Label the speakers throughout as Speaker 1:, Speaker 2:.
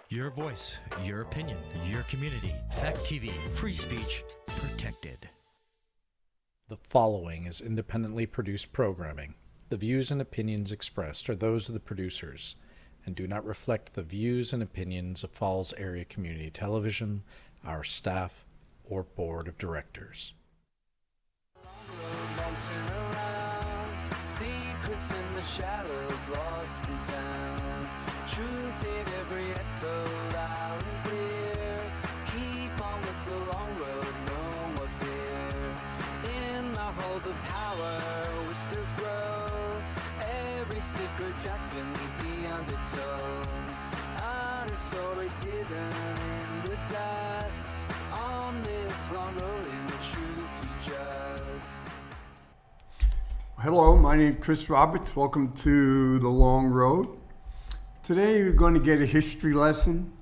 Speaker 1: Your voice, your opinion, your community. Fact TV, free speech, protected.
Speaker 2: The following is independently produced programming. The views and opinions expressed are those of the producers and do not reflect the views and opinions of Falls Area Community Television, our staff, or board of directors.
Speaker 3: Secrets in the shadows, lost and found. Truth in every echo, loud and clear. Keep on with the long road, no more fear. In the halls of power, whispers grow. Every secret jacked beneath the undertone. Honest stories hidden in the glass. On this long road, in the truth we trust.
Speaker 4: Hello, my name is Kris Roberts. Welcome to The Long Road. Today we're going to get a history lesson,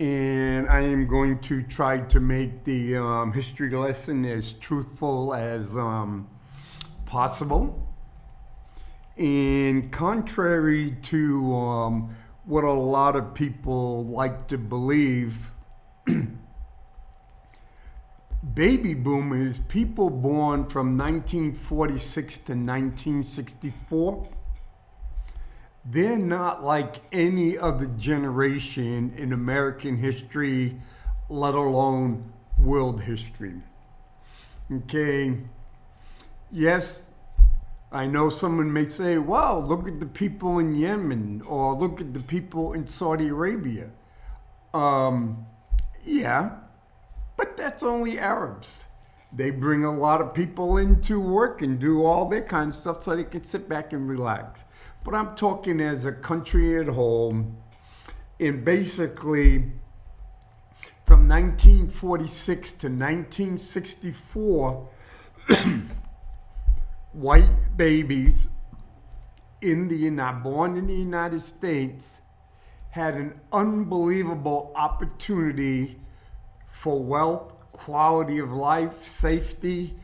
Speaker 4: and I am going to try to make the history lesson as truthful as possible. And contrary to what a lot of people like to believe, baby boomers, people born from 1946 to 1964, they're not like any other generation in American history, let alone world history. Okay, yes, I know someone may say, wow, look at the people in Yemen, or look at the people in Saudi Arabia. Yeah. But that's only Arabs. They bring a lot of people in to work and do all their kind of stuff so they can sit back and relax. But I'm talking as a country at home. And basically, from 1946 to 1964, white babies born in the United States had an unbelievable opportunity for wealth, quality of life, safety,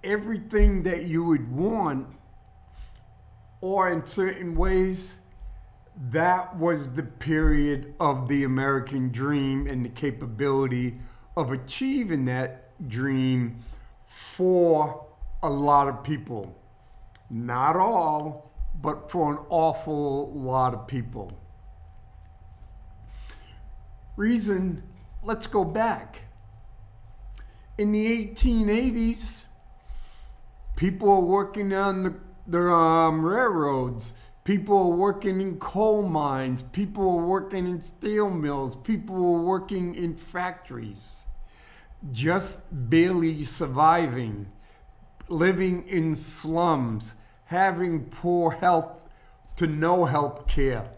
Speaker 4: everything that you would want, or in certain ways, that was the period of the American dream and the capability of achieving that dream for a lot of people. Not all, but for an awful lot of people. Reason, let's go back. In the 1880s, people were working on the railroads. People were working in coal mines. People were working in steel mills. People were working in factories. Just barely surviving. Living in slums. Having poor health to no health care.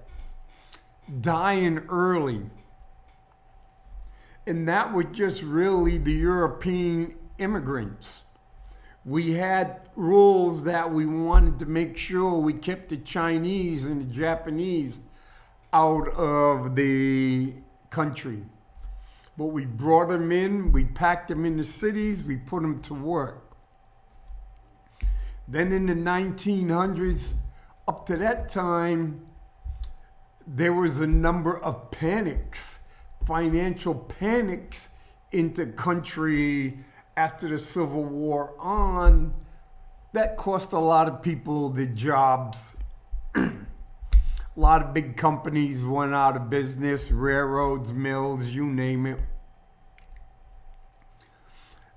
Speaker 4: Dying early. And that was just really the European immigrants. We had rules that we wanted to make sure we kept the Chinese and the Japanese out of the country. But we brought them in, we packed them in the cities, we put them to work. Then in the 1900s, up to that time, there was a number of panics. Financial panics into country after the Civil War on, that cost a lot of people their jobs. A lot of big companies went out of business, railroads, mills, you name it.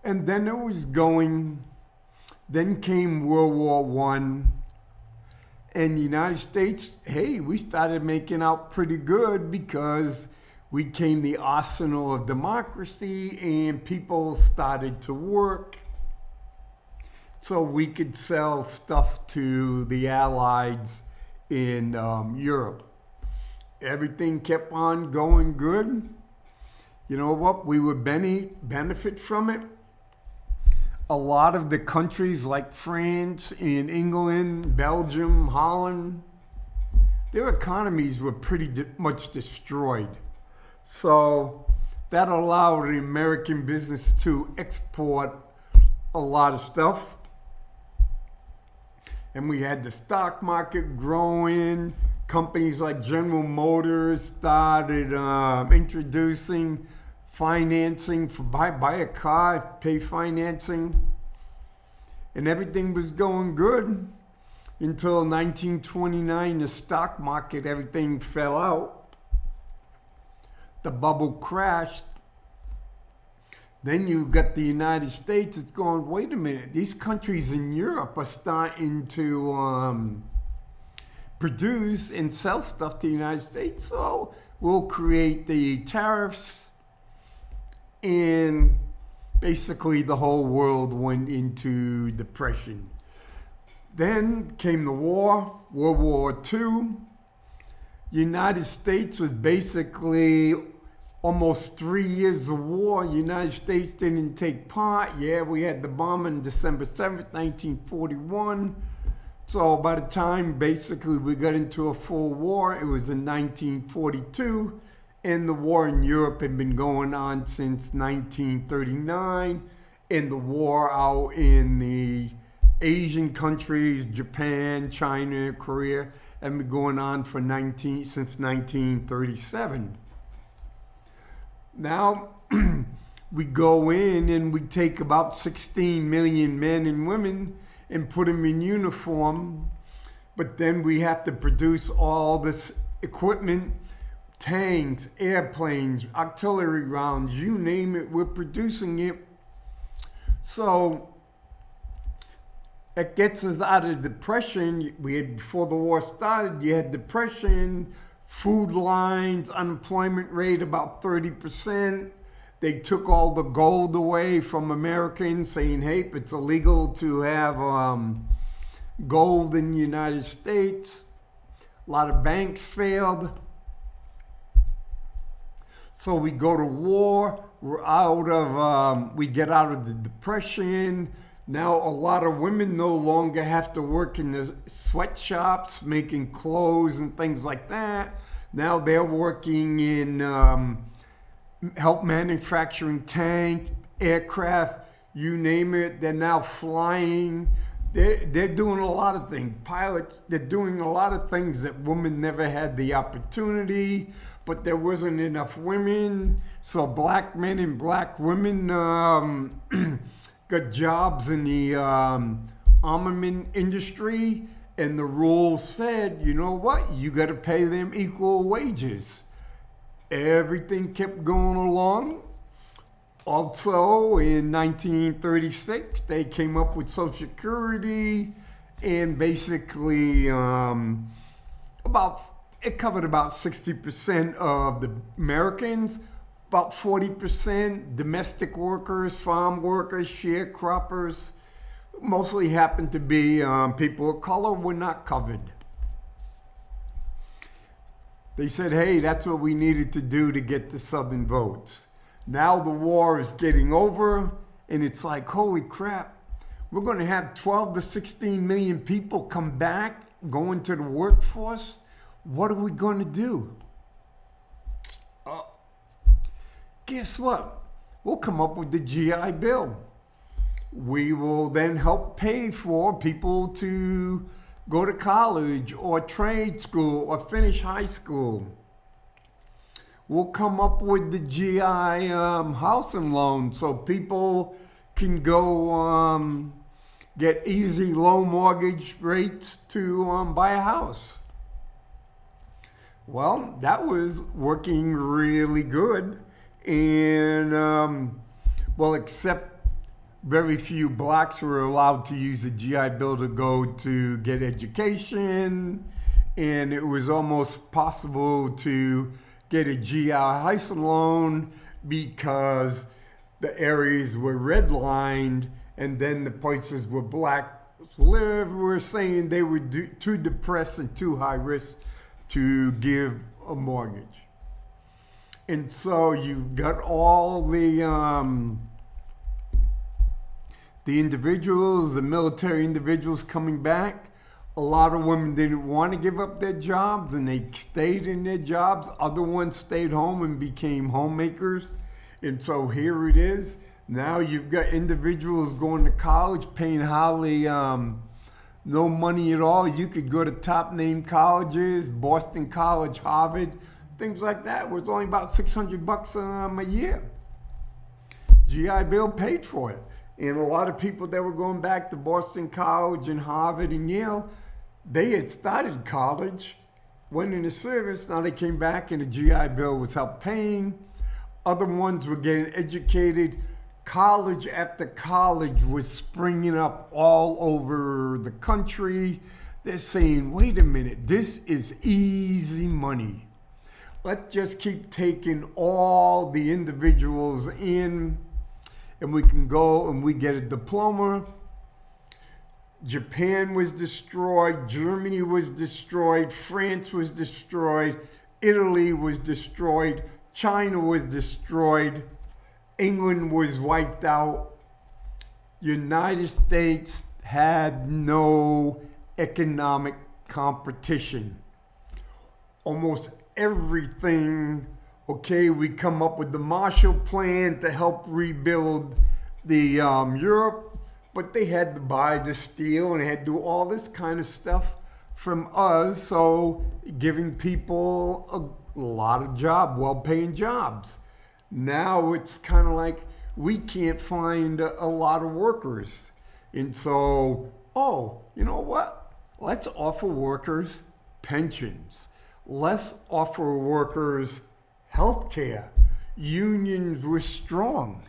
Speaker 4: And then it was going, then came World War I. And the United States, hey, we started making out pretty good because we became the arsenal of democracy and people started to work so we could sell stuff to the Allies in Europe. Everything kept on going good. You know what? We would benefit from it. A lot of the countries like France and England, Belgium, Holland, their economies were pretty much destroyed. So that allowed the American business to export a lot of stuff. And we had the stock market growing, companies like General Motors started introducing financing for buy a car, pay financing, and everything was going good until 1929. The stock market, everything fell out. The bubble crashed. Then you got the United States. It's going, wait a minute, these countries in Europe are starting to produce and sell stuff to the United States, so we'll create the tariffs, and basically the whole world went into depression. Then came the war, World War II. United States was basically almost 3 years of war. United States didn't take part. Yeah, we had the bomb on December 7th, 1941. So by the time basically we got into a full war, it was in 1942, and the war in Europe had been going on since 1939, and the war out in the Asian countries, Japan, China, Korea, had been going on for since 1937. Now we go in and we take about 16 million men and women and put them in uniform, but then we have to produce all this equipment, tanks, airplanes, artillery rounds, you name it, we're producing it. So it gets us out of depression. We had, before the war started, you had depression, food lines, unemployment rate about 30%. They took all the gold away from Americans, saying, hey, it's illegal to have gold in the United States. A lot of banks failed. So we go to war. We're out of, we get out of the depression. Now a lot of women no longer have to work in the sweatshops, making clothes and things like that. Now they're working in help manufacturing tanks, aircraft, you name it. They're now flying. They're doing a lot of things. Pilots, they're doing a lot of things that women never had the opportunity, but there wasn't enough women. So black men and black women got jobs in the armament industry, and the rules said, you know what, you got to pay them equal wages. Everything kept going along. Also, in 1936, they came up with Social Security, and basically it covered about 60% of the Americans, about 40% domestic workers, farm workers, sharecroppers. Mostly happened to be people of color were not covered. They said, hey, that's what we needed to do to get the Southern votes. Now the war is getting over, and it's like, holy crap, we're going to have 12 to 16 million people come back, go into the workforce. What are we going to do? Guess what? We'll come up with the GI Bill. We will then help pay for people to go to college or trade school or finish high school. We'll come up with the GI housing loan so people can go get easy low mortgage rates to buy a house. Well, that was working really good. And, well, except very few blacks were allowed to use the GI Bill to go to get education, and it was almost possible to get a GI housing loan because the areas were redlined, and then the places where blacks live were saying they were too depressed and too high risk to give a mortgage. And so you've got all the individuals, the military individuals coming back. A lot of women didn't want to give up their jobs, and they stayed in their jobs. Other ones stayed home and became homemakers. And so here it is. Now you've got individuals going to college, paying hardly no money at all. You could go to top name colleges, Boston College, Harvard, things like that. It was only about $600 a year. GI Bill paid for it. And a lot of people that were going back to Boston College and Harvard and Yale, they had started college, went into service, now they came back and the GI Bill was help paying. Other ones were getting educated. College after college was springing up all over the country. They're saying, wait a minute, this is easy money. Let's just keep taking all the individuals in and we can go and we get a diploma. Japan was destroyed, Germany was destroyed, France was destroyed, Italy was destroyed, China was destroyed, England was wiped out. United States had no economic competition. Almost everything, okay, we come up with the Marshall Plan to help rebuild the Europe, but they had to buy the steel and they had to do all this kind of stuff from us, so giving people a lot of well-paying jobs. Now it's kind of like we can't find a lot of workers. And so, you know what? Let's offer workers pensions. Let's offer workers health care. Unions were strong.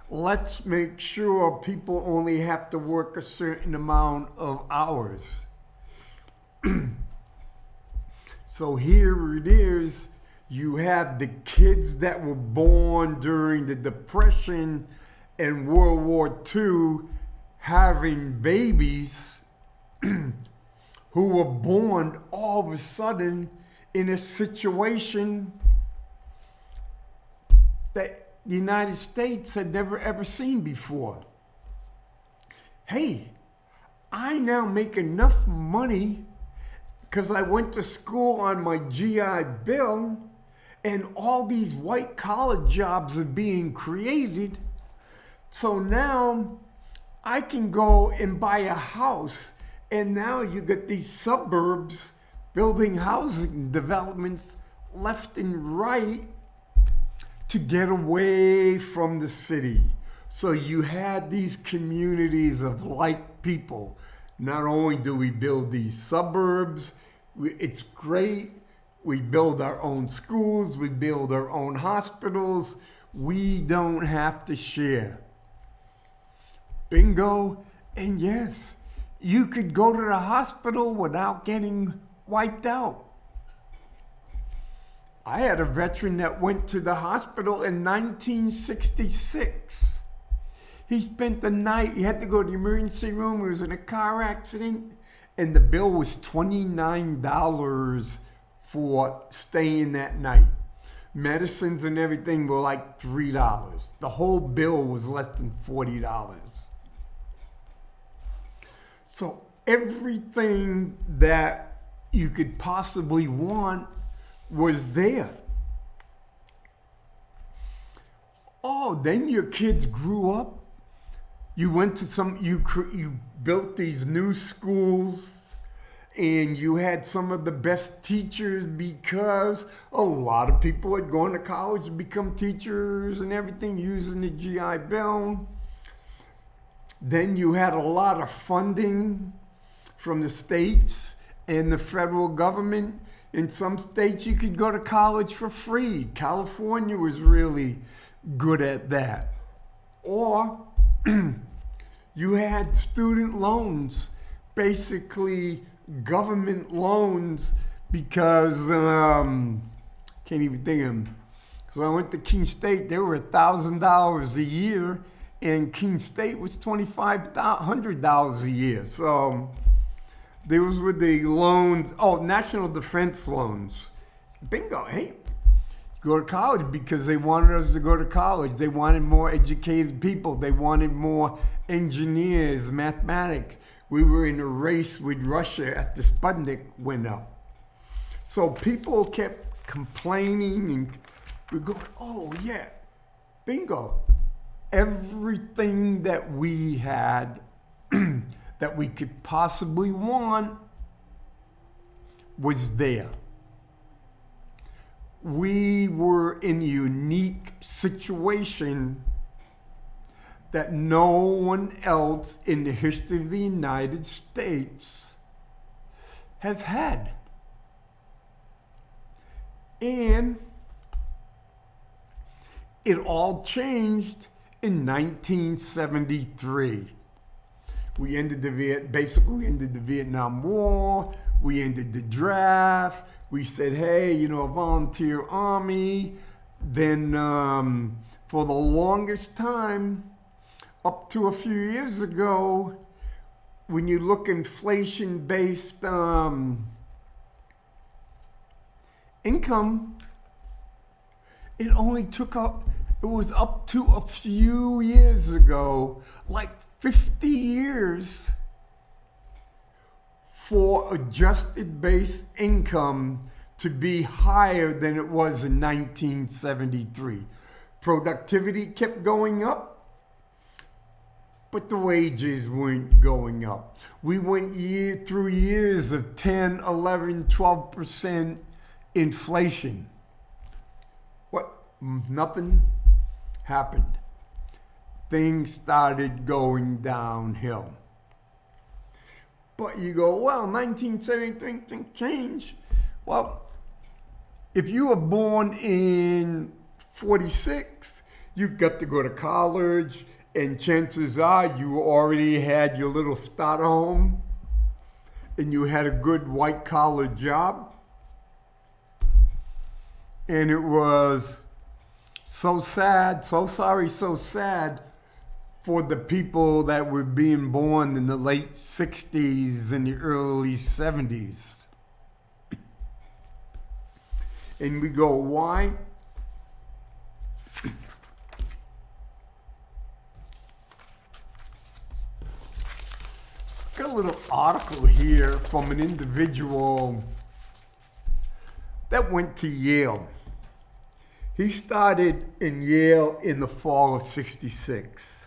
Speaker 4: Let's make sure people only have to work a certain amount of hours. So here it is. You have the kids that were born during the Depression and World War II having babies who were born all of a sudden in a situation that the United States had never ever seen before. Hey, I now make enough money because I went to school on my GI Bill and all these white collar jobs are being created. So now I can go and buy a house, and now you get these suburbs building housing developments left and right to get away from the city. So you had these communities of like people. Not only do we build these suburbs, it's great. We build our own schools, we build our own hospitals. We don't have to share. Bingo. And yes, you could go to the hospital without getting wiped out. I had a veteran that went to the hospital in 1966. He spent the night, he had to go to the emergency room, he was in a car accident, and the bill was $29 for staying that night. Medicines and everything were like $3. The whole bill was less than $40. So everything that you could possibly want was there. Then your kids grew up. You went to you built these new schools, and you had some of the best teachers because a lot of people had gone to college to become teachers and everything using the GI Bill. Then you had a lot of funding from the states and the federal government. In some states, you could go to college for free. California was really good at that. Or you had student loans, basically government loans, because can't even think of them. So I went to King State, they were $1,000 a year, and King State was $2,500 a year. So there was with the loans, national defense loans. Bingo, hey, go to college because they wanted us to go to college. They wanted more educated people. They wanted more engineers, mathematics. We were in a race with Russia at the Sputnik went up. So people kept complaining and we go, oh yeah, bingo. Everything that we had, that we could possibly want was there. We were in a unique situation that no one else in the history of the United States has had. And it all changed in 1973. We ended basically we ended the Vietnam War, we ended the draft, we said, hey, a volunteer army. Then for the longest time, up to a few years ago, when you look inflation-based income, it was up to a few years ago, like 50 years, for adjusted base income to be higher than it was in 1973. Productivity kept going up, but the wages weren't going up. We went through years of 10, 11, 12% inflation. Nothing happened. Things started going downhill. But you go, well, 1973 things change. Well, if you were born in 46, you got to go to college, and chances are you already had your little starter home, and you had a good white-collar job. And it was so sad, so sorry, so sad for the people that were being born in the late 60s and the early 70s. And we go, why? Got a little article here from an individual that went to Yale. He started in Yale in the fall of '66.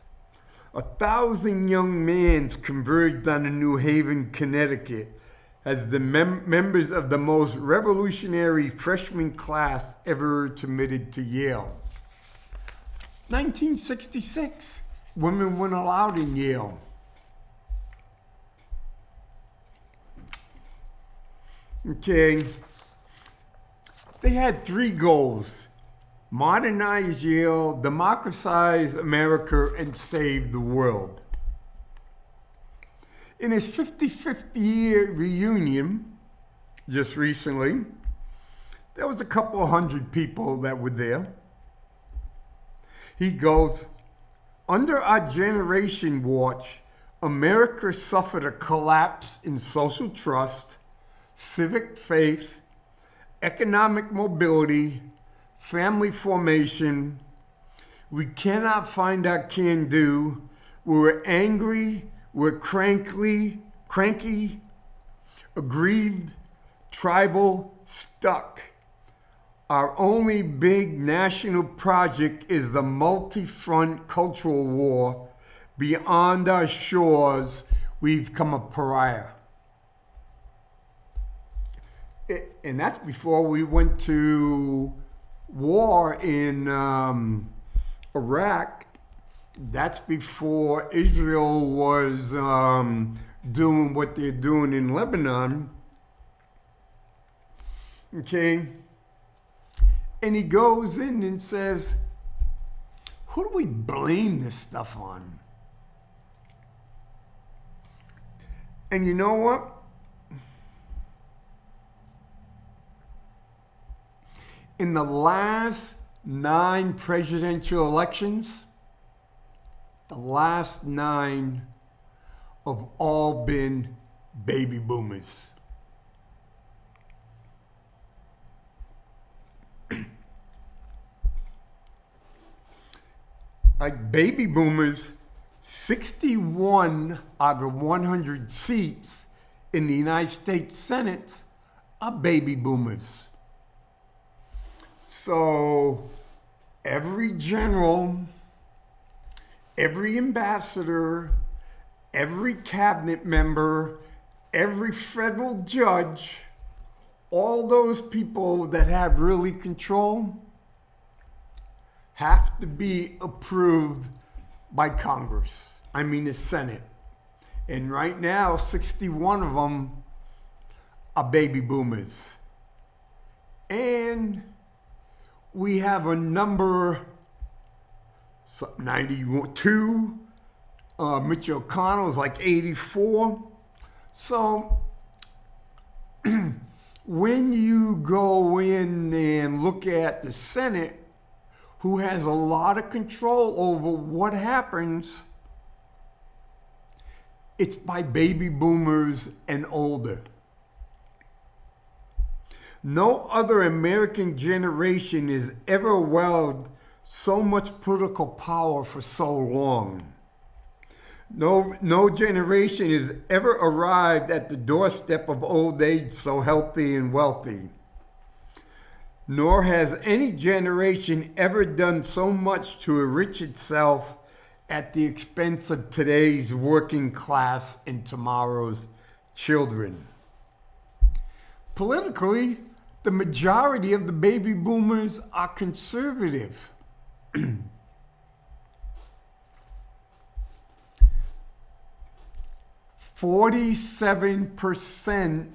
Speaker 4: 1,000 young men converged on in New Haven, Connecticut, as the members of the most revolutionary freshman class ever admitted to Yale. 1966, women weren't allowed in Yale. Okay, they had 3 goals: modernize Yale, democratize America, and save the world. In his 55th year reunion, just recently, there was a couple hundred people that were there. He goes, under our generation watch, America suffered a collapse in social trust, civic faith, economic mobility, family formation. We cannot find our can-do. We're angry, we're cranky, aggrieved, tribal, stuck. Our only big national project is the multi-front cultural war. Beyond our shores, we've become a pariah. And that's before we went to war in Iraq. That's before Israel was doing what they're doing in Lebanon. Okay? And he goes in and says, who do we blame this stuff on? And you know what? In the last 9 presidential elections, the last 9 have all been baby boomers. Like baby boomers, 61 out of 100 seats in the United States Senate are baby boomers. So every general, every ambassador, every cabinet member, every federal judge, all those people that have really control have to be approved by Congress. I mean the Senate. And right now, 61 of them are baby boomers. And we have a number, 92, Mitch McConnell's like 84. So when you go in and look at the Senate, who has a lot of control over what happens, it's by baby boomers and older. No other American generation has ever wielded so much political power for so long. No generation has ever arrived at the doorstep of old age so healthy and wealthy. Nor has any generation ever done so much to enrich itself at the expense of today's working class and tomorrow's children. Politically, the majority of the baby boomers are conservative. 47%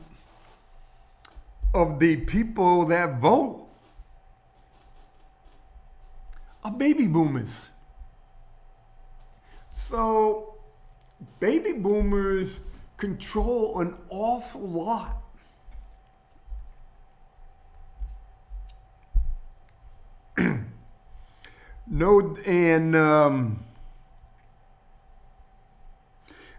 Speaker 4: of the people that vote are baby boomers. So baby boomers control an awful lot.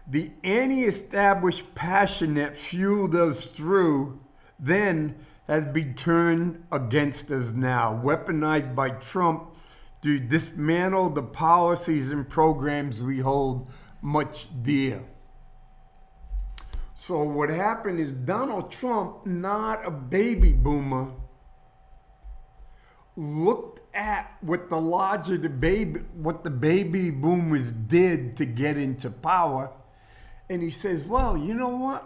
Speaker 4: The anti-established passion that fueled us through then has been turned against us now, weaponized by Trump to dismantle the policies and programs we hold much dear. So what happened is Donald Trump, not a baby boomer, looked at what the baby boomers did to get into power, and he says, well, you know what?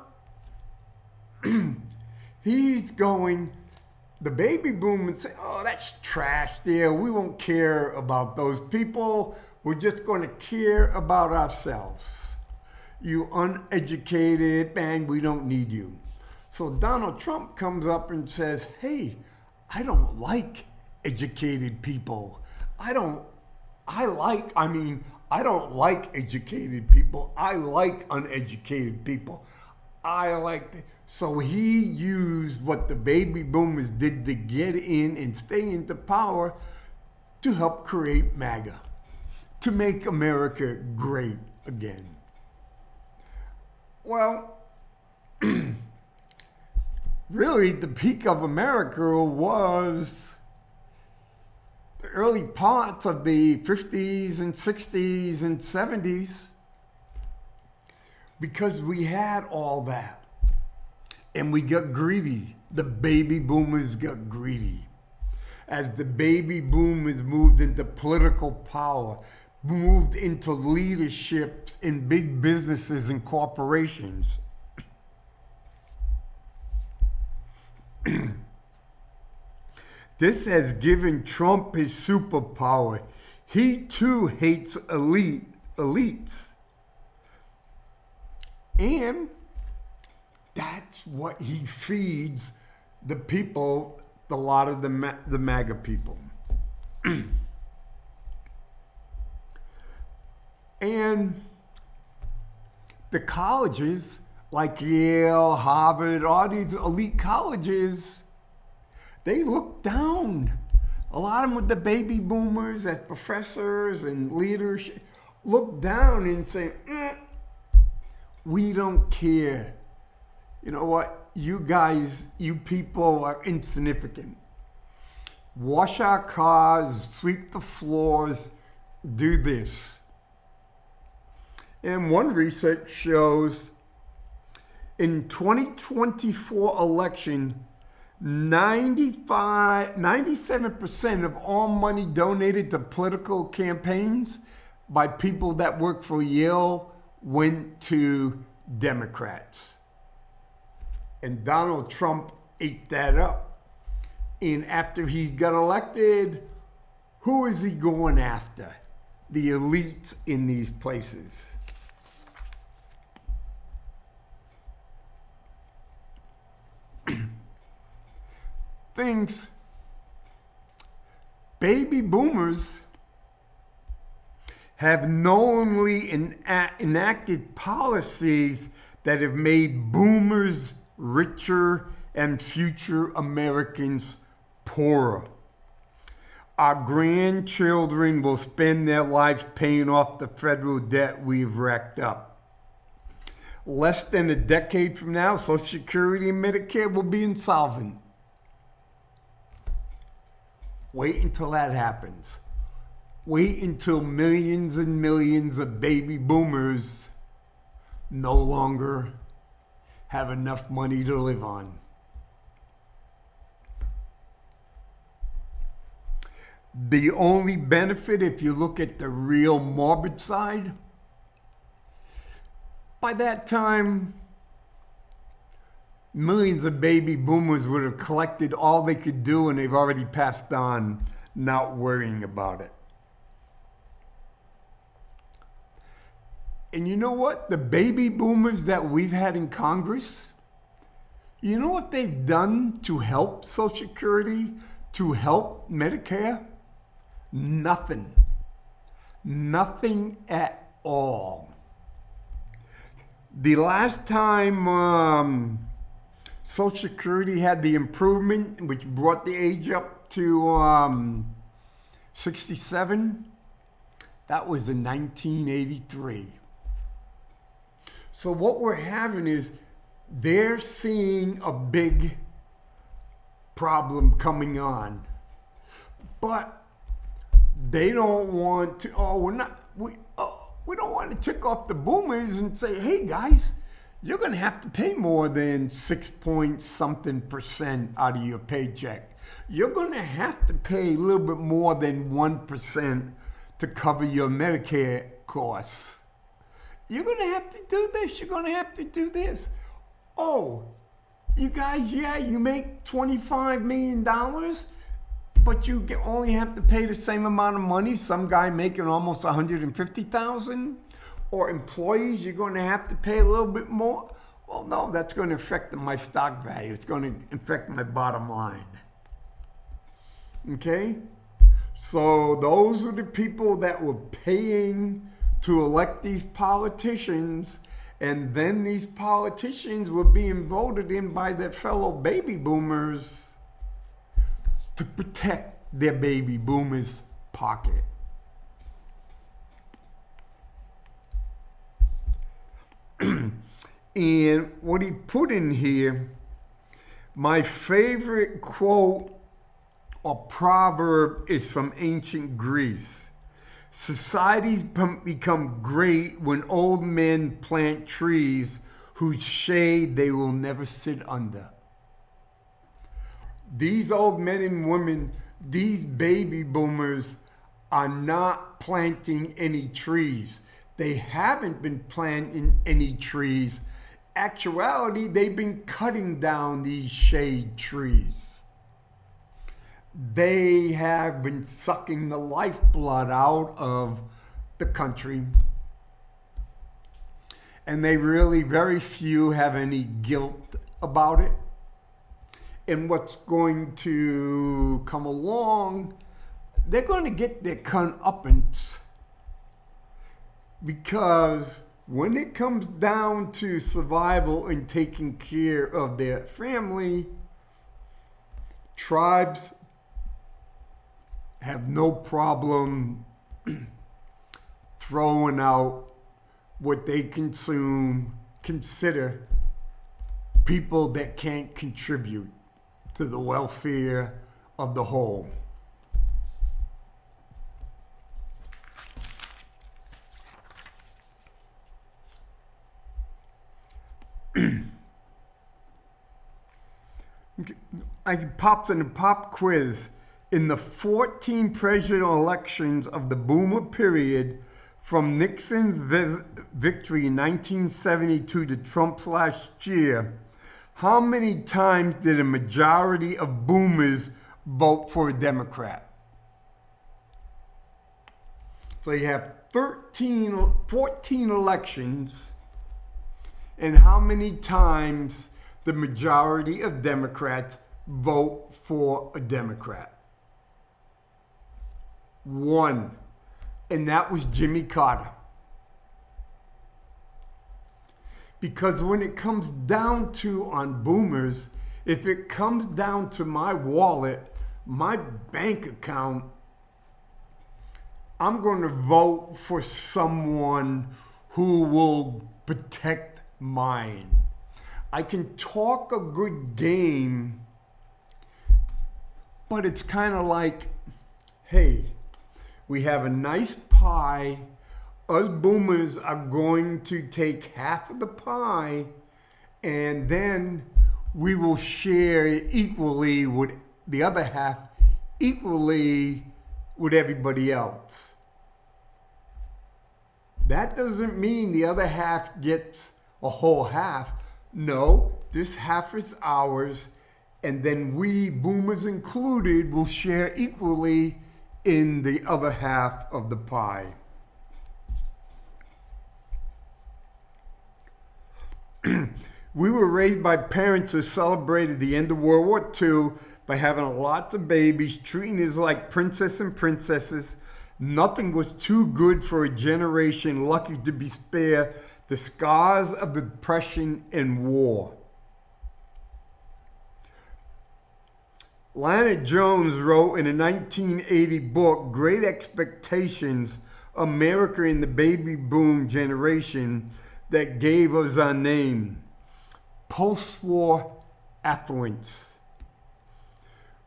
Speaker 4: The baby boomers say, oh, that's trash there. We won't care about those people. We're just going to care about ourselves. You uneducated, man, we don't need you. So Donald Trump comes up and says, hey, I don't like educated people. I don't like educated people. I like uneducated people. So he used what the baby boomers did to get in and stay into power to help create MAGA, to make America great again. Well, really the peak of America was the early parts of the 50s and 60s and 70s, because we had all that. And we got greedy. The baby boomers got greedy. As the baby boomers moved into political power, moved into leaderships in big businesses and corporations. This has given Trump his superpower. He too hates elites. And that's what he feeds the people, a lot of the MAGA people. And the colleges like Yale, Harvard, all these elite colleges, they look down. A lot of them with the baby boomers as professors and leaders look down and say, we don't care. You know what? You guys, you people are insignificant. Wash our cars, sweep the floors, do this. And one research shows in 2024 election, 97% of all money donated to political campaigns by people that work for Yale went to Democrats. And Donald Trump ate that up. And after he got elected, who is he going after? The elites in these places. Things, baby boomers have knowingly enacted policies that have made boomers richer and future Americans poorer. Our grandchildren will spend their lives paying off the federal debt we've racked up. Less than a decade from now, Social Security and Medicare will be insolvent. Wait until that happens. Wait until millions and millions of baby boomers no longer have enough money to live on. The only benefit, if you look at the real morbid side, by that time, millions of baby boomers would have collected all they could do, and they've already passed on, not worrying about it. And you know what? The baby boomers that we've had in Congress, you know what they've done to help Social Security, to help Medicare? Nothing. Nothing at all. The last time Social Security had the improvement, which brought the age up to 67, that was in 1983. So what we're having is they're seeing a big problem coming on, but they don't want to. We don't want to tick off the boomers and say, hey guys, you're going to have to pay more than 6.something% out of your paycheck. You're going to have to pay a little bit more than 1% to cover your Medicare costs. You're going to have to do this. You're going to have to do this. Oh, you guys, yeah, you make $25 million, but you only have to pay the same amount of money. Some guy making almost $150,000, or employees, you're going to have to pay a little bit more. Well, no, that's going to affect my stock value. It's going to affect my bottom line. Okay? So those are the people that were paying to elect these politicians, and then these politicians were being voted in by their fellow baby boomers to protect their baby boomers' pocket. And what he put in here, my favorite quote or proverb is from ancient Greece. Societies become great when old men plant trees whose shade they will never sit under. These old men and women, these baby boomers, are not planting any trees. They haven't been planting any trees. Actuality, they've been cutting down these shade trees. They have been sucking the lifeblood out of the country. And they really, very few have any guilt about it. And what's going to come along, they're going to get their comeuppance. Because when it comes down to survival and taking care of their family, tribes have no problem throwing out what they consider people that can't contribute to the welfare of the whole. I popped in a pop quiz. In the 14 presidential elections of the boomer period, From Nixon's victory in 1972 to Trump's last year, how many times did a majority of boomers vote for a Democrat? So you have 14 elections, and how many times the majority of Democrats vote for a Democrat? 1. And that was Jimmy Carter. Because when it comes down to on boomers, if it comes down to my wallet, my bank account, I'm going to vote for someone who will protect mine. I can talk a good game, but it's kind of like, hey, we have a nice pie. Us boomers are going to take half of the pie, and then we will share equally with the other half, equally with everybody else. That doesn't mean the other half gets a whole half. No, this half is ours, and then we, boomers included, will share equally in the other half of the pie. We were raised by parents who celebrated the end of World War II by having lots of babies, treating us like princess and princesses. Nothing was too good for a generation lucky to be spared the scars of the Depression and war. Lana Jones wrote in a 1980 book, Great Expectations, America in the Baby Boom Generation, that gave us our name, post-war affluence,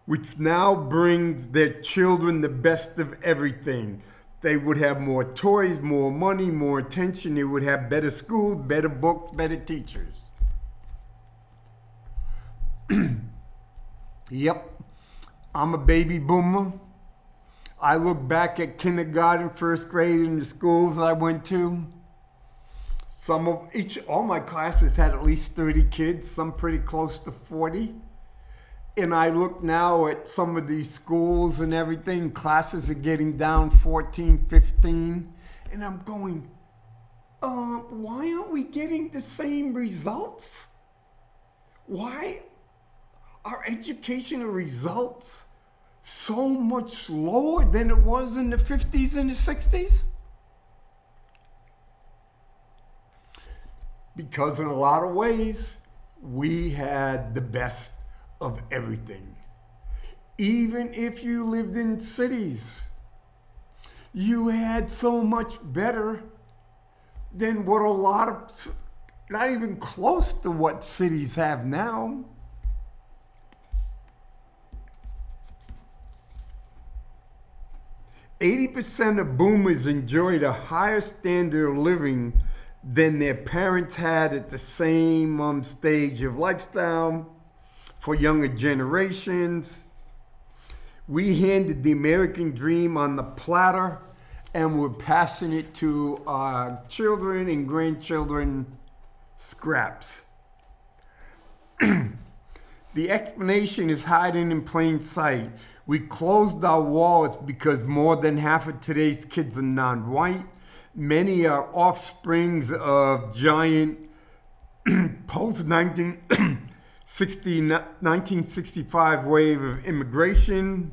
Speaker 4: which now brings their children the best of everything. They would have more toys, more money, more attention. They would have better schools, better books, better teachers. Yep, I'm a baby boomer. I look back at kindergarten, first grade, in the schools that I went to. All my classes had at least 30 kids, some pretty close to 40. And I look now at some of these schools and everything, classes are getting down 14, 15. And I'm going, why aren't we getting the same results? Why are educational results so much lower than it was in the 50s and the 60s? Because in a lot of ways, we had the best of everything. Even if you lived in cities, you had so much better than what a lot of, not even close to what cities have now. %80 of boomers enjoyed a higher standard of living than their parents had at the same stage of lifestyle. For younger generations, we handed the American dream on the platter, and we're passing it to our children and grandchildren scraps. The explanation is hiding in plain sight. We closed our wallets because more than half of today's kids are non-white. Many are offsprings of giant post-1965 wave of immigration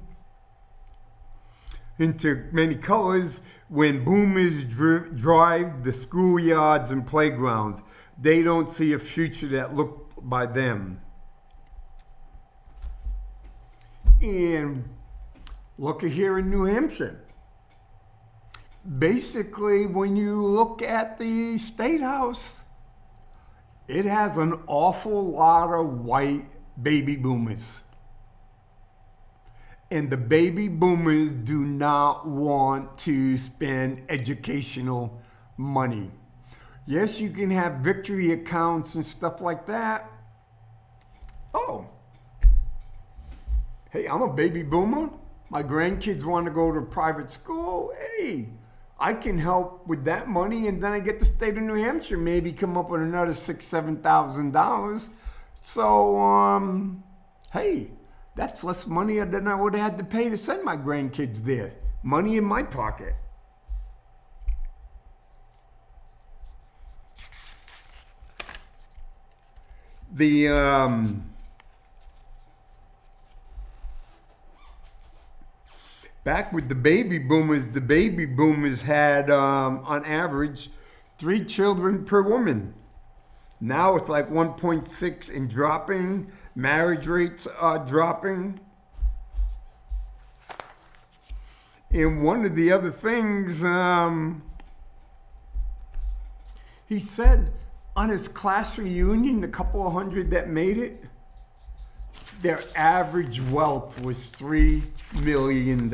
Speaker 4: into many colors when boomers drive the schoolyards and playgrounds. They don't see a future that looked by them. And look at here in New Hampshire. Basically, when you look at the State House, it has an awful lot of white baby boomers. And the baby boomers do not want to spend educational money. Yes, you can have victory accounts and stuff like that. Oh, hey, I'm a baby boomer. My grandkids want to go to private school. Hey, I can help with that money, and then I get the state of New Hampshire maybe come up with another $6,000-7,000. So, hey, that's less money than I would have had to pay to send my grandkids there. Money in my pocket. Back with the baby boomers had, on average, 3 children per woman. Now it's like 1.6 and dropping. Marriage rates are dropping. And one of the other things, he said on his class reunion, a couple of hundred that made it, their average wealth was $3 million.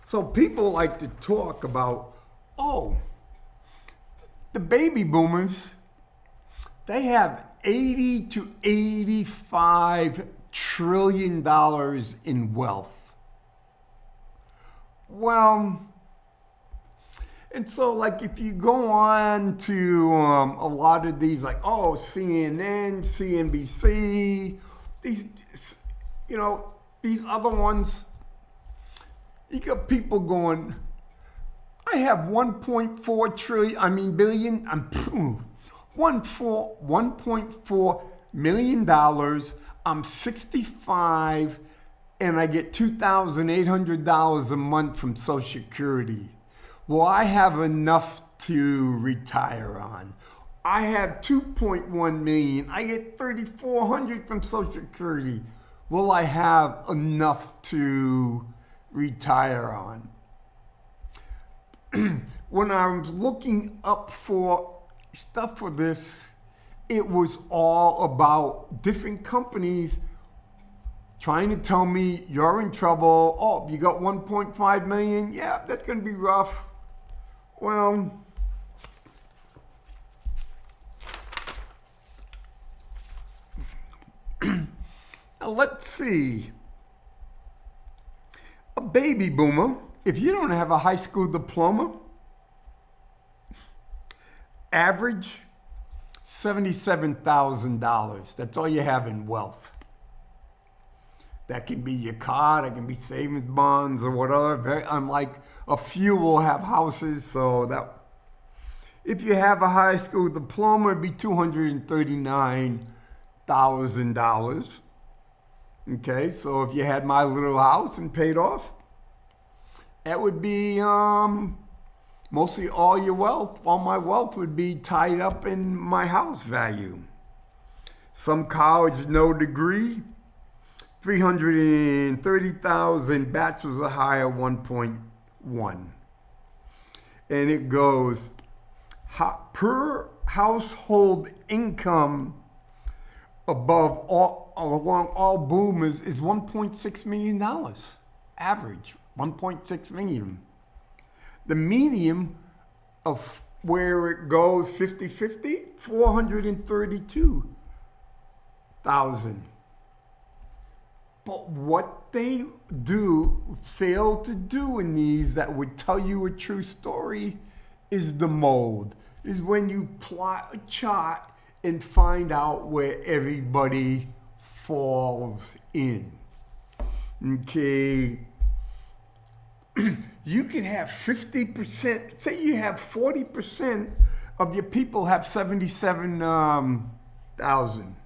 Speaker 4: So people like to talk about, oh, the baby boomers, they have $80 to $85 trillion in wealth. Well, and so like if you go on to a lot of these, like, oh, CNN, CNBC, these, you know, these other ones, you got people going, I have 1.4 trillion, billion, $1.4 million. I'm 65 and I get $2,800 a month from Social Security. Well, I have enough to retire on. I have 2.1 million. I get 3,400 from Social Security. Will I have enough to retire on? When I was looking up for stuff for this, it was all about different companies trying to tell me you're in trouble. Oh, you got 1.5 million? Yeah, that's going to be rough. Well, now let's see. A baby boomer, if you don't have a high school diploma, average $77,000. That's all you have in wealth. That can be your car, that can be savings bonds or whatever. Unlike a few will have houses, so that if you have a high school diploma, it'd be $239,000. Okay, so if you had my little house and paid off, that would be mostly all your wealth. All my wealth would be tied up in my house value. Some college, no degree, 330,000, bachelor's or higher, 1.1. And it goes, per household income above all, along all boomers is $1.6 million. Average, 1.6 million. The median of where it goes 50-50, 432,000. But what they fail to do in these that would tell you a true story is the mold. Is when you plot a chart and find out where everybody falls in. Okay. You can have 50%, say you have 40% of your people have 77,000.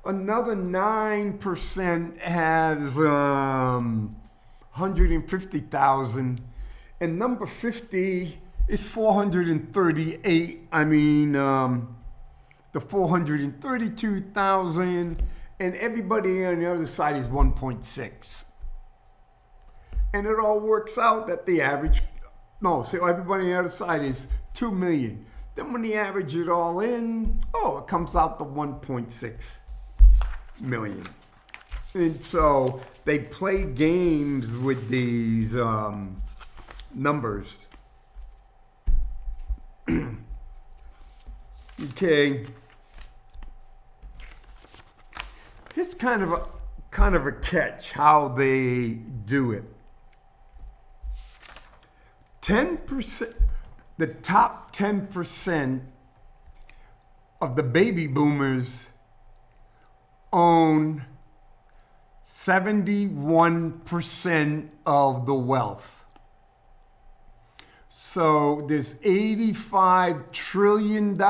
Speaker 4: Another 9% has 150,000. And number 50 is 438. The 432,000. And everybody on the other side is 1.6. And it all works out that the average, so everybody on the other side is 2 million. Then when you average it all in, it comes out to 1.6 million. And so they play games with these numbers. Okay. It's kind of a catch how they do it. 10%, the top 10% of the baby boomers own 71% of the wealth. So there's $85 trillion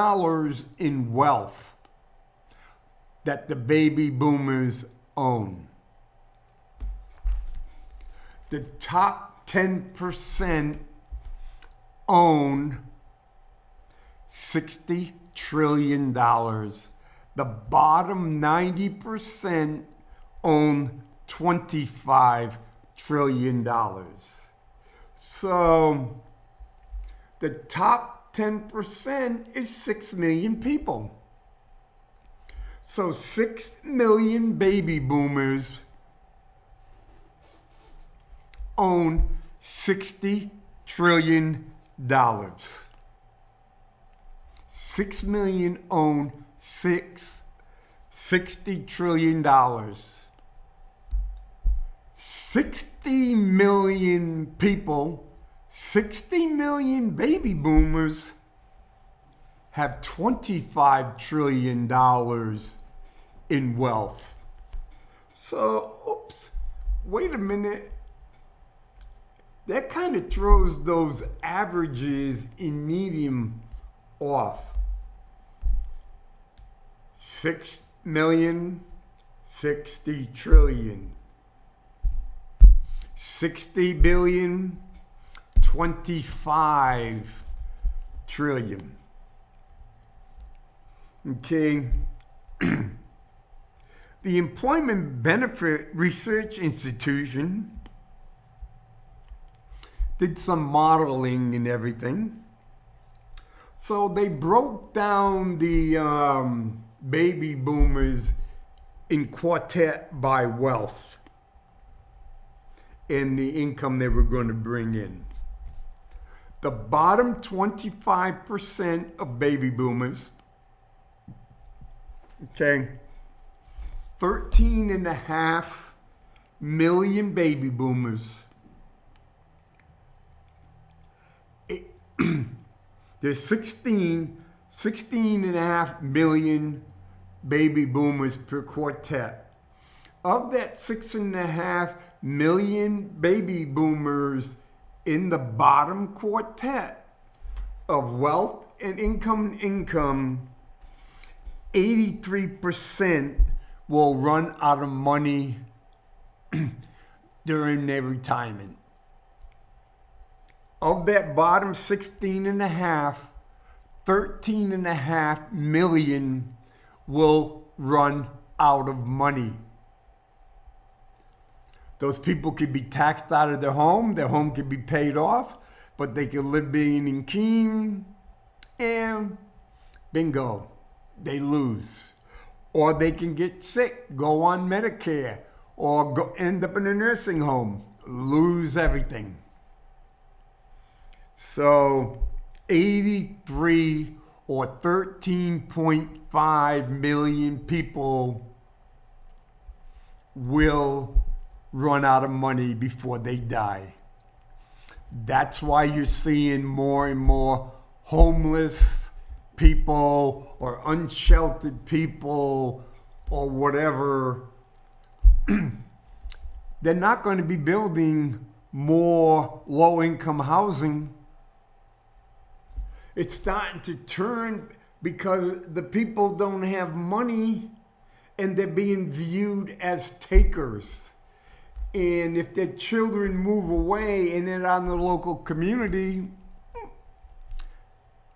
Speaker 4: in wealth that the baby boomers own. The top 10% own $60 trillion. The bottom 90% own $25 trillion. So the top 10% is 6 million people. So 6 million baby boomers own $60 trillion. 6 million own $60 trillion. 60 million people, 60 million baby boomers have $25 trillion in wealth. So, oops, wait a minute. That kind of throws those averages in medium off. 6 million, 60 trillion. 60 billion, 25 trillion. Okay. The Employment Benefit Research Institution did some modeling and everything. So they broke down the baby boomers in quartet by wealth and the income they were going to bring in. The bottom 25% of baby boomers, okay, 13.5 million baby boomers. There's 16.5 million baby boomers per quartet. Of that 6.5 million baby boomers in the bottom quartet of wealth and income, 83% will run out of money during their retirement. Of that bottom 13.5 million will run out of money. Those people could be taxed out of their home could be paid off, but they could live being in Keene, and bingo, they lose. Or they can get sick, go on Medicare, or end up in a nursing home, lose everything. So 83 or 13.5 million people will run out of money before they die. That's why you're seeing more and more homeless people or unsheltered people or whatever. They're not going to be building more low-income housing. It's starting to turn because the people don't have money and they're being viewed as takers. And if their children move away and they're out in the local community,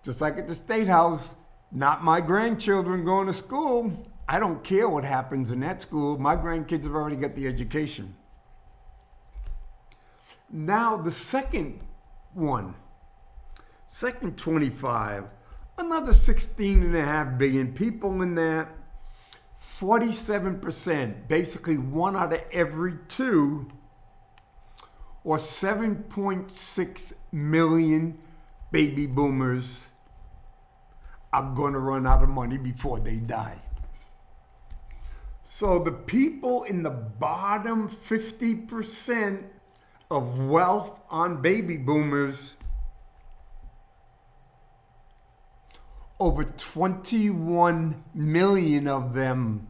Speaker 4: just like at the State House, not my grandchildren going to school. I don't care what happens in that school. My grandkids have already got the education. Now the second 25, another 16.5 billion people in that. 47%, basically 1 out of every 2, or 7.6 million baby boomers are going to run out of money before they die. So the people in the bottom 50% of wealth on baby boomers, over 21 million of them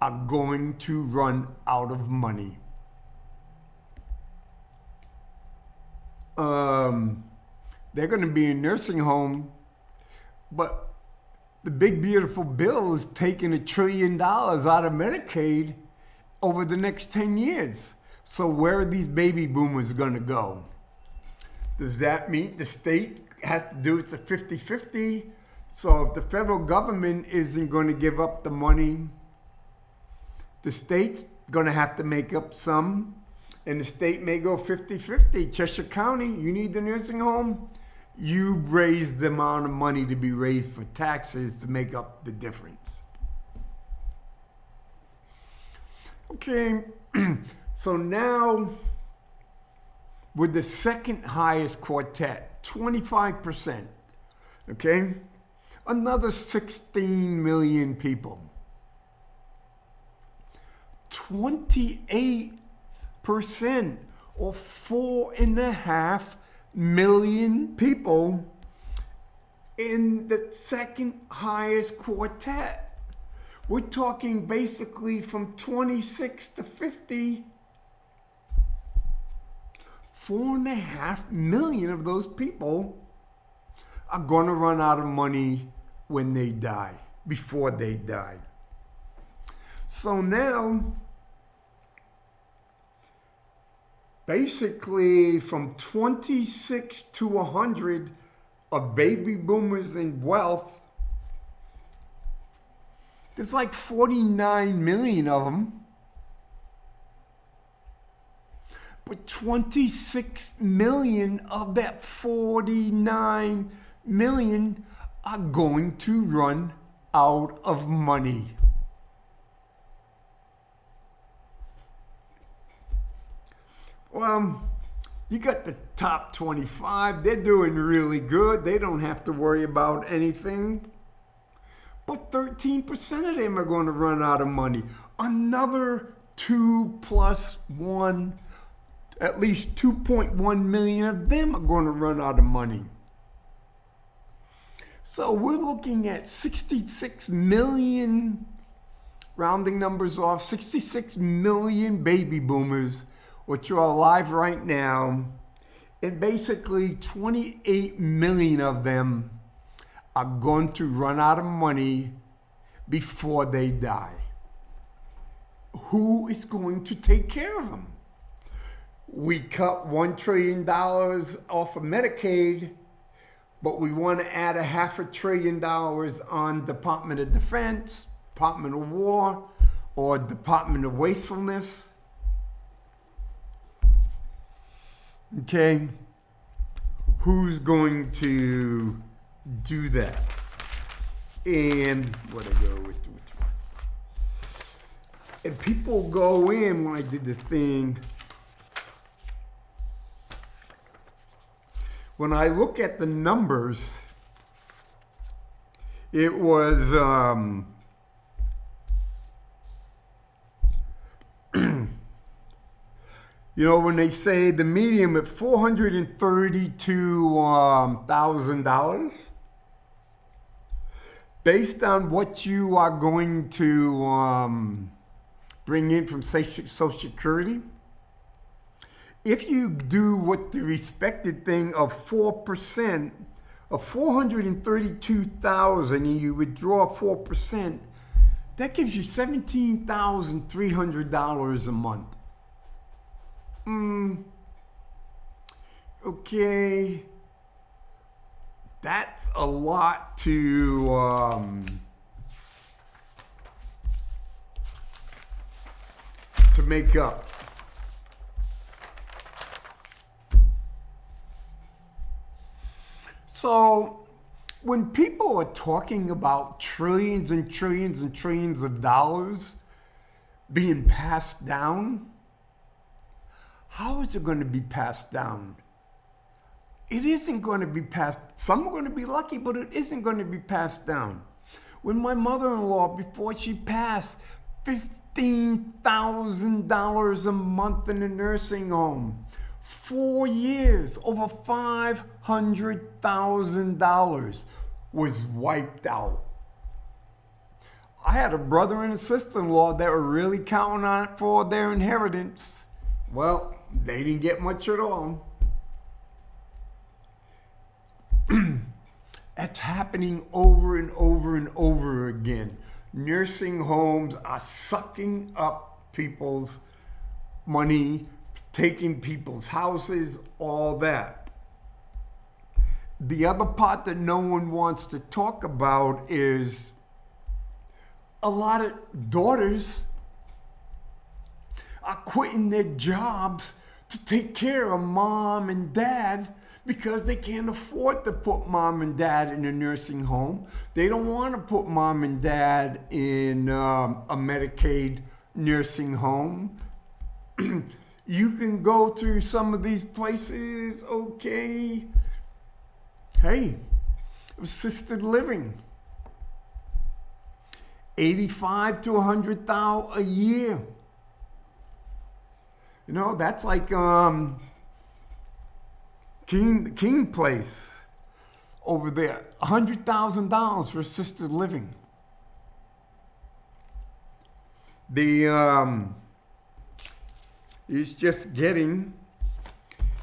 Speaker 4: are going to run out of money. They're going to be in nursing home, but the big beautiful bill is taking $1 trillion out of Medicaid over the next 10 years. So where are these baby boomers going to go? Does that mean the state has to do it's a 50-50? So if the federal government isn't going to give up the money, the state's going to have to make up some, and the state may go 50-50. Cheshire County, you need the nursing home, you raise the amount of money to be raised for taxes to make up the difference. Okay, so now with the second highest quartet, 25%, okay? Another 16 million people. 28% or 4.5 million people in the second highest quartet. We're talking basically from 26 to 50. 4.5 million of those people are going to run out of money when they die, before they die. So now, basically from 26 to 100 of baby boomers in wealth, there's like 49 million of them. But 26 million of that 49 million are going to run out of money. Well, you got the top 25. They're doing really good. They don't have to worry about anything. But 13% of them are going to run out of money. Another 2 plus 1, at least 2.1 million of them are going to run out of money. So we're looking at 66 million, rounding numbers off, 66 million baby boomers, which are alive right now, and basically 28 million of them are going to run out of money before they die. Who is going to take care of them? We cut $1 trillion off of Medicaid, but we want to add $500 billion on Department of Defense, Department of War, or Department of Wastefulness. Okay, who's going to do that? And what I go with which one? And people go in when I did the thing. When I look at the numbers, it was you know, when they say the median at $432,000, based on what you are going to bring in from Social Security, if you do what the respected thing of 4% of 432,000 and you withdraw 4%, that gives you $17,300 a month. Okay, that's a lot to make up. So when people are talking about trillions and trillions and trillions of dollars being passed down, how is it going to be passed down? it isn't going to be passed. Some are going to be lucky, but it isn't going to be passed down. When my mother-in-law, before she passed, $15,000 a month in a nursing home, 4 years, over $500,000 was wiped out. I had a brother and a sister-in-law that were really counting on it for their inheritance. Well, they didn't get much at all. That's happening over and over and over again. Nursing homes are sucking up people's money, taking people's houses, all that. The other part that no one wants to talk about is a lot of daughters are quitting their jobs to take care of mom and dad because they can't afford to put mom and dad in a nursing home. They don't want to put mom and dad in a Medicaid nursing home. You can go to some of these places, okay. Hey, assisted living. $85,000 to $100,000 a year. You know, that's like King Place over there. $100,000 for assisted living. It's just getting,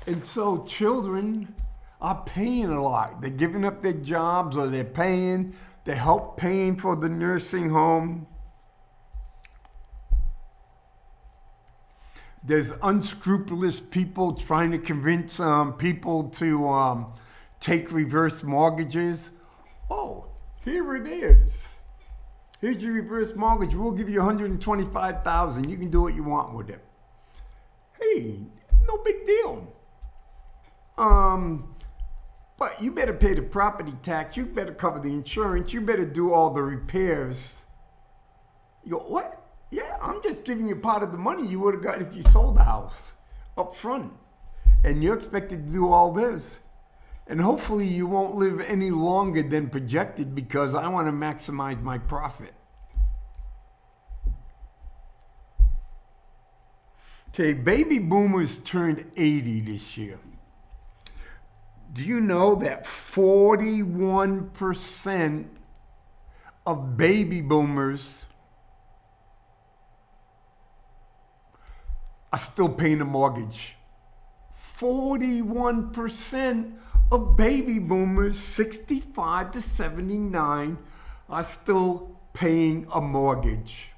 Speaker 4: and so children are paying a lot. They're giving up their jobs, or they help paying for the nursing home. There's unscrupulous people trying to convince people to take reverse mortgages. Oh, here it is. Here's your reverse mortgage. We'll give you $125,000. You can do what you want with it. Hey, no big deal. But you better pay the property tax. You better cover the insurance. You better do all the repairs. You go, what? Yeah, I'm just giving you part of the money you would have got if you sold the house up front. And you're expected to do all this. And hopefully you won't live any longer than projected because I want to maximize my profit. Okay, baby boomers turned 80 this year. Do you know that 41% of baby boomers are still paying a mortgage? 41% of baby boomers 65 to 79 are still paying a mortgage.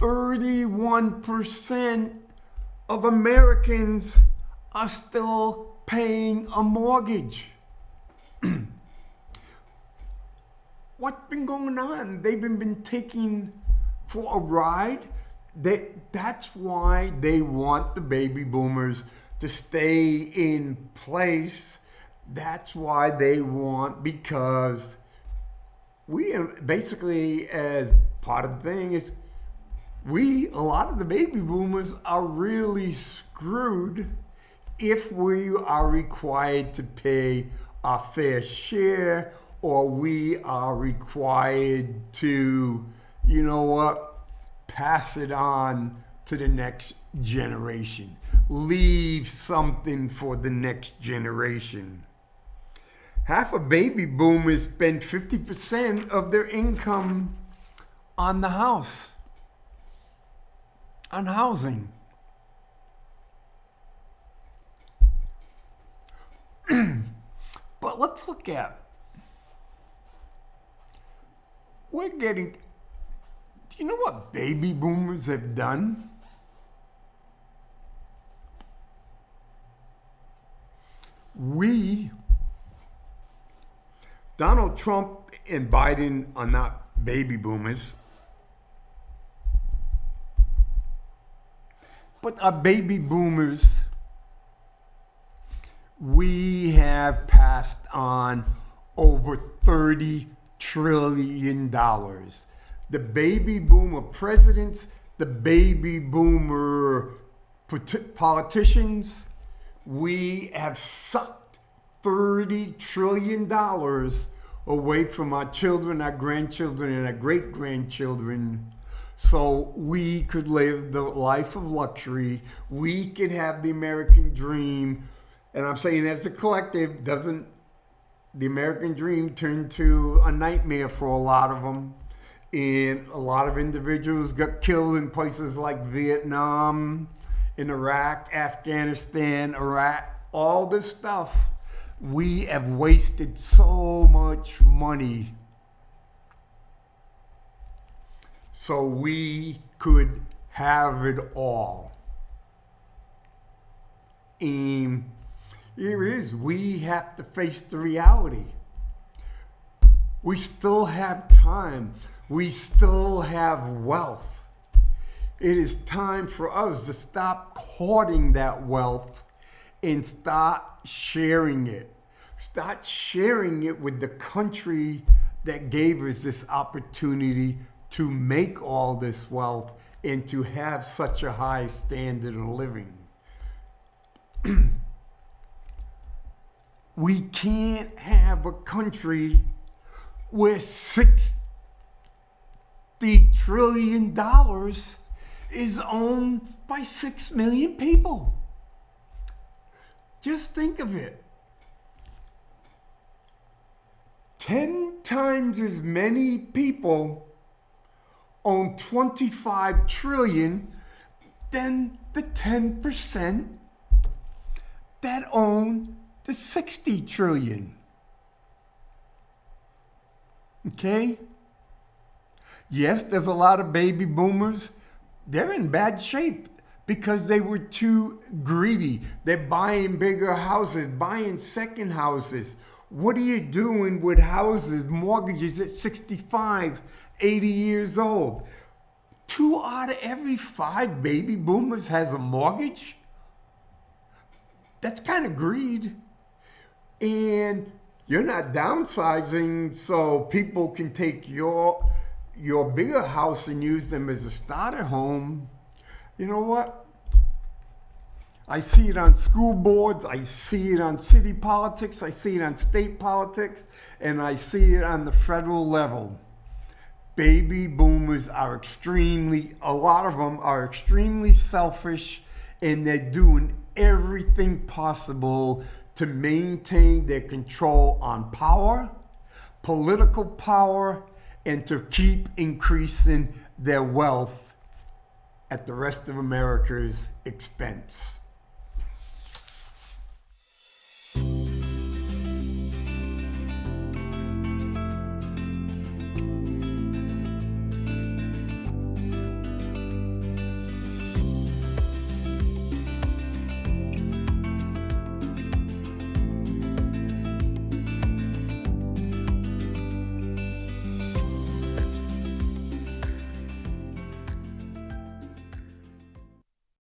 Speaker 4: 31% of Americans are still paying a mortgage. What's been going on? They've been taking for a ride. That's why they want the baby boomers to stay in place. That's why they want, because we basically, as part of the thing is, a lot of the baby boomers are really screwed if we are required to pay our fair share, or we are required to, you know what, pass it on to the next generation. Leave something for the next generation. Half of baby boomers spend 50% of their income on the house. On housing. But let's look at, do you know what baby boomers have done? Donald Trump and Biden are not baby boomers. But our baby boomers, we have passed on over $30 trillion. The baby boomer presidents, the baby boomer politicians, we have sucked $30 trillion away from our children, our grandchildren, and our great-grandchildren, so we could live the life of luxury. We could have the American dream. And I'm saying, as the collective, doesn't the American dream turn to a nightmare for a lot of them? And a lot of individuals got killed in places like Vietnam, in Iraq, Afghanistan, Iraq, all this stuff. We have wasted so much money so we could have it all. And here it is, we have to face the reality. We still have time. We still have wealth. It is time for us to stop hoarding that wealth and start sharing it. Start sharing it with the country that gave us this opportunity to make all this wealth and to have such a high standard of living. We can't have a country where $60 trillion is owned by 6 million people. Just think of it. 10 times as many people own 25 trillion than the 10% that own the 60 trillion. Okay? Yes, there's a lot of baby boomers. They're in bad shape because they were too greedy. They're buying bigger houses, buying second houses. What are you doing with houses, mortgages at 65, 80 years old? 2 out of every 5 baby boomers has a mortgage. That's kind of greed. And you're not downsizing so people can take your bigger house and use them as a starter home. You know what? I see it on school boards, I see it on city politics, I see it on state politics, and I see it on the federal level. Baby boomers are a lot of them are extremely selfish, and they're doing everything possible to maintain their control on power, political power, and to keep increasing their wealth at the rest of America's expense.